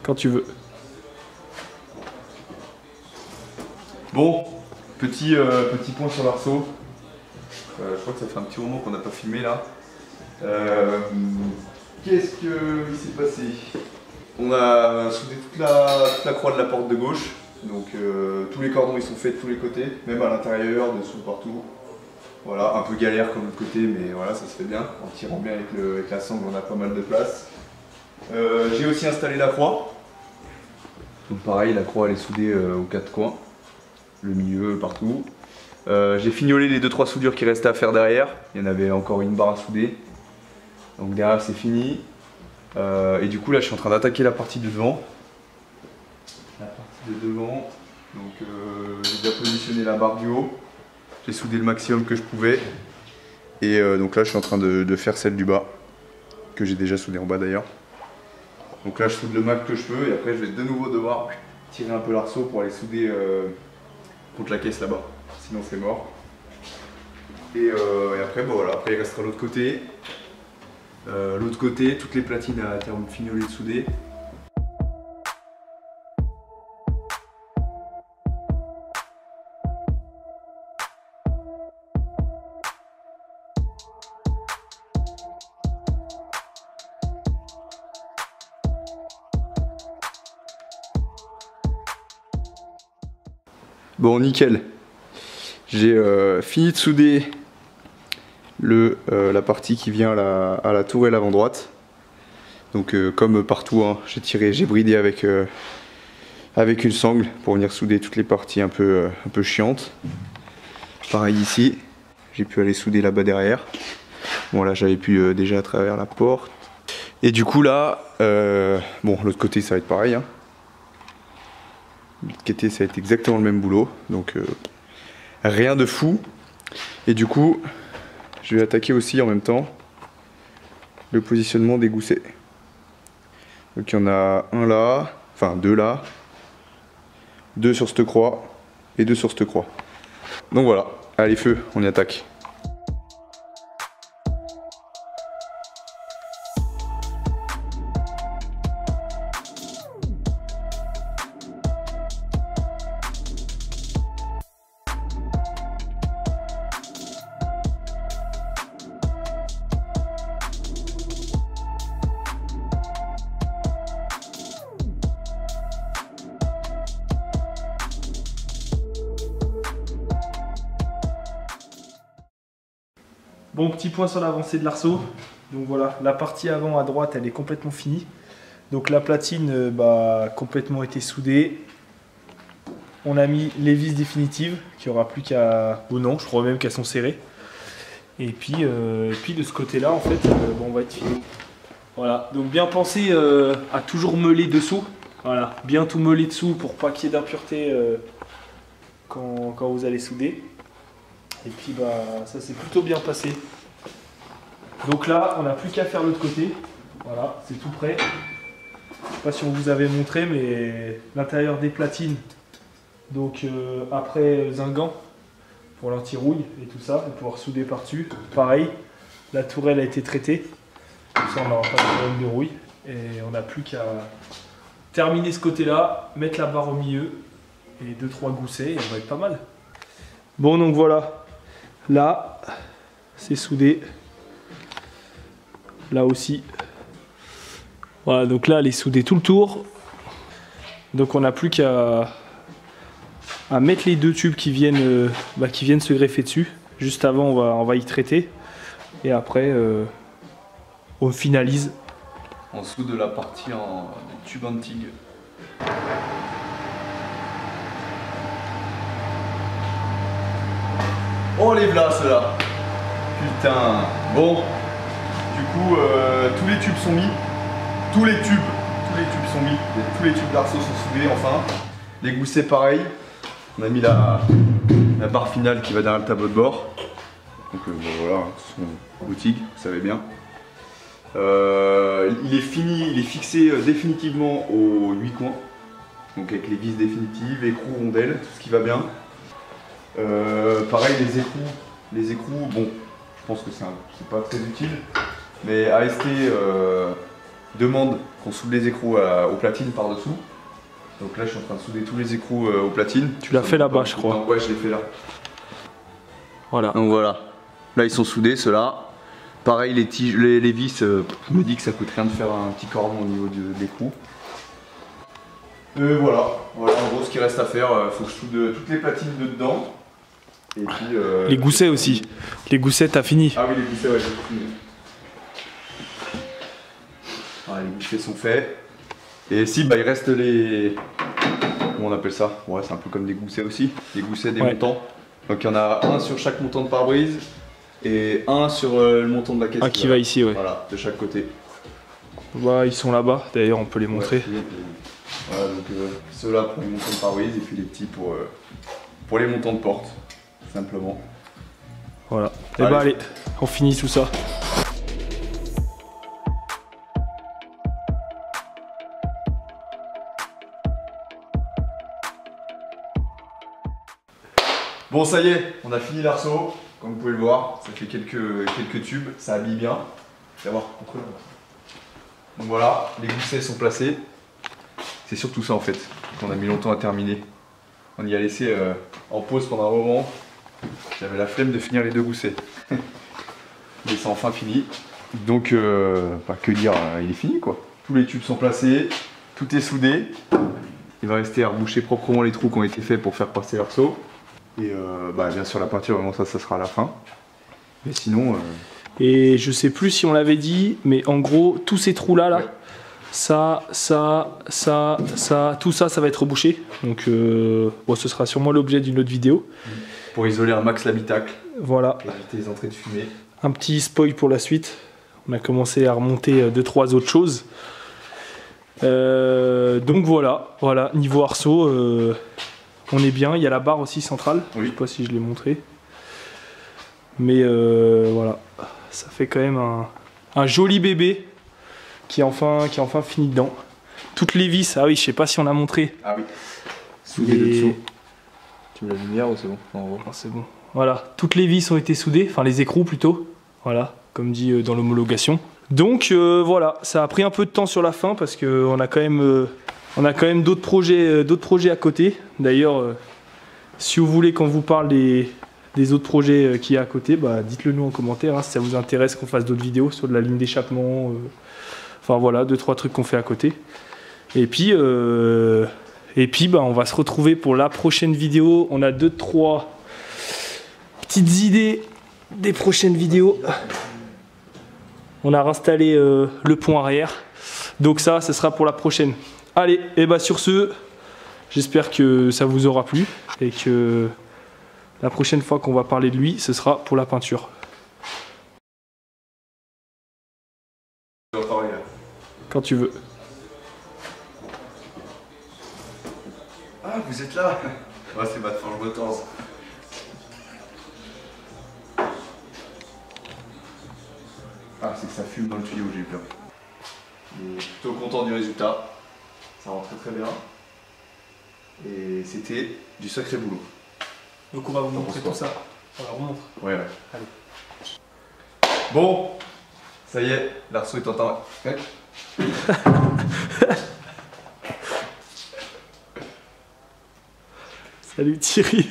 Quand tu veux. Bon, petit point sur l'arceau. Je crois que ça fait un petit moment qu'on n'a pas filmé là. Qu'est-ce qu'il s'est passé? On a soudé toute la croix de la porte de gauche. Donc tous les cordons ils sont faits de tous les côtés, même à l'intérieur, dessous, partout. Voilà, un peu galère comme l'autre côté, mais voilà, ça se fait bien. En tirant bien avec la sangle, on a pas mal de place. J'ai aussi installé la croix. Donc pareil, la croix elle est soudée aux quatre coins, le milieu, partout. J'ai fignolé les 2-3 soudures qui restaient à faire derrière. Il y en avait encore une barre à souder. Donc derrière c'est fini. Et du coup là je suis en train d'attaquer la partie de devant. La partie de devant. Donc j'ai déjà positionné la barre du haut. J'ai soudé le maximum que je pouvais. Et donc là je suis en train de faire celle du bas. Que j'ai déjà soudé en bas d'ailleurs. Donc là je soude le max que je peux et après je vais de nouveau devoir tirer un peu l'arceau pour aller souder contre la caisse là-bas. Sinon c'est mort. Et après bon voilà, après il restera l'autre côté. L'autre côté, toutes les platines à terme fignolées de souder. Bon nickel, j'ai fini de souder la partie qui vient à la tourelle avant droite. Donc comme partout, hein, j'ai bridé avec une sangle pour venir souder toutes les parties un peu chiantes. Pareil ici, j'ai pu aller souder là-bas derrière. Bon là j'avais pu déjà à travers la porte. Et du coup là, bon l'autre côté ça va être pareil. Hein. L'autre côté ça va être exactement le même boulot. Donc rien de fou. Et du coup, je vais attaquer aussi en même temps le positionnement des goussets. Donc il y en a un là, enfin deux là, deux sur cette croix et deux sur cette croix. Donc voilà, allez feu, on y attaque. Bon, petit point sur l'avancée de l'arceau. Donc voilà, la partie avant à droite, elle est complètement finie. Donc la platine, complètement été soudée. On a mis les vis définitives, qui aura plus qu'à... Ou non, je crois même qu'elles sont serrées. Et puis de ce côté-là, en fait, on va être fini. Voilà, donc bien penser à toujours meuler dessous. Voilà, bien tout meuler dessous pour pas qu'il y ait d'impureté quand vous allez souder. Et puis ça s'est plutôt bien passé. Donc là, on n'a plus qu'à faire l'autre côté. Voilà, c'est tout prêt. Je sais pas si on vous avait montré, mais l'intérieur des platines. Donc après zinguant pour l'anti-rouille et tout ça, et pouvoir souder par-dessus. Pareil, la tourelle a été traitée. Comme ça, on n'aura pas de problème de rouille. Et on n'a plus qu'à terminer ce côté-là, mettre la barre au milieu et 2-3 goussets, et on va être pas mal. Bon, donc voilà. Là, c'est soudé. Là aussi. Voilà, donc là, elle est soudée tout le tour. Donc on n'a plus qu'à mettre les deux tubes qui viennent se greffer dessus. Juste avant, on va y traiter. Et après, on finalise. On soude la partie en tube anti. Oh les v'là ceux-là. Putain. Bon. Du coup tous les tubes sont mis. Tous les tubes sont mis. Tous les tubes d'arceau sont soudés enfin. Les goussets pareil. On a mis la barre finale qui va derrière le tableau de bord. Donc voilà, son boutique, vous savez bien. Il est fini, il est fixé définitivement aux 8 coins. Donc avec les vis définitives, écrous, rondelles, tout ce qui va bien. Pareil les écrous, bon, je pense que c'est pas très utile, mais AST demande qu'on soude les écrous aux platines par-dessous. Donc là je suis en train de souder tous les écrous aux platines. Tu l'as fait là-bas je crois. Ouais, je l'ai fait là. Voilà. Donc voilà. Là ils sont soudés ceux-là. Pareil les vis, je me dis que ça coûte rien de faire un petit cordon au niveau de l'écrou. Voilà en gros ce qu'il reste à faire, il faut que je soude toutes les platines de dedans. Et puis, les goussets aussi. Les goussets t'as fini. Ah oui les goussets ouais j'ai fini. Les goussets sont faits. Et si bah il reste les... Comment on appelle ça? Ouais c'est un peu comme des goussets aussi. Les goussets des montants. Donc il y en a un sur chaque montant de pare-brise. Et un sur le montant de la caisse. Un qui va ici ouais. Voilà, de chaque côté. Bah, ils sont là-bas, d'ailleurs on peut les montrer. Ouais, voilà, donc ceux-là pour les montants de pare-brise et puis les petits pour les montants de porte, simplement. Voilà. Et bah allez, on finit tout ça. Bon ça y est, on a fini l'arceau. Comme vous pouvez le voir, ça fait quelques tubes, ça habille bien. D'avoir contre là. Donc voilà, les goussets sont placés. C'est surtout ça en fait, qu'on a mis longtemps à terminer. On y a laissé en pause pendant un moment. J'avais la flemme de finir les deux goussets. Mais c'est enfin fini. Donc, que dire, il est fini quoi. Tous les tubes sont placés, tout est soudé. Il va rester à reboucher proprement les trous qui ont été faits pour faire passer l'arceau. Et bien sûr la peinture, vraiment ça sera à la fin. Mais sinon... Et je sais plus si on l'avait dit, mais en gros, tous ces trous-là, ouais. Ça, tout ça, ça va être rebouché. Donc, bon, ce sera sûrement l'objet d'une autre vidéo. Pour isoler un max l'habitacle. Voilà. Et éviter les entrées de fumée. Un petit spoil pour la suite. On a commencé à remonter 2-3 autres choses. Donc voilà, niveau arceau, on est bien. Il y a la barre aussi centrale. Oui. Je sais pas si je l'ai montré. Mais voilà, ça fait quand même un joli bébé qui est enfin fini dedans. Toutes les vis, ah oui, je sais pas si on a montré. Ah oui. Soudées dessous. Tu mets la lumière ou c'est bon? Non, c'est bon. Voilà, toutes les vis ont été soudées, enfin les écrous plutôt. Voilà, comme dit dans l'homologation. Donc voilà, ça a pris un peu de temps sur la fin parce qu'on a quand même d'autres projets à côté. D'ailleurs, si vous voulez qu'on vous parle des autres projets qu'il y a à côté, bah, dites-le nous en commentaire, hein, si ça vous intéresse qu'on fasse d'autres vidéos sur de la ligne d'échappement. Enfin voilà, 2-3 trucs qu'on fait à côté. Et puis bah, on va se retrouver pour la prochaine vidéo. On a 2-3 petites idées des prochaines vidéos. On a réinstallé le pont arrière. Donc ça, ce sera pour la prochaine. Allez, et bah sur ce, j'espère que ça vous aura plu et que la prochaine fois qu'on va parler de lui, ce sera pour la peinture. Quand tu veux. Ah, vous êtes là? Ouais, c'est ma Forge Motors. Ah, c'est que ça fume dans le tuyau, j'ai eu peur. Et plutôt content du résultat. Ça rend très bien. Et c'était du sacré boulot. Donc on va vous montrer tout ça. On la remontre. Ouais. Allez. Bon, ça y est, l'arceau est en temps. Salut Thierry.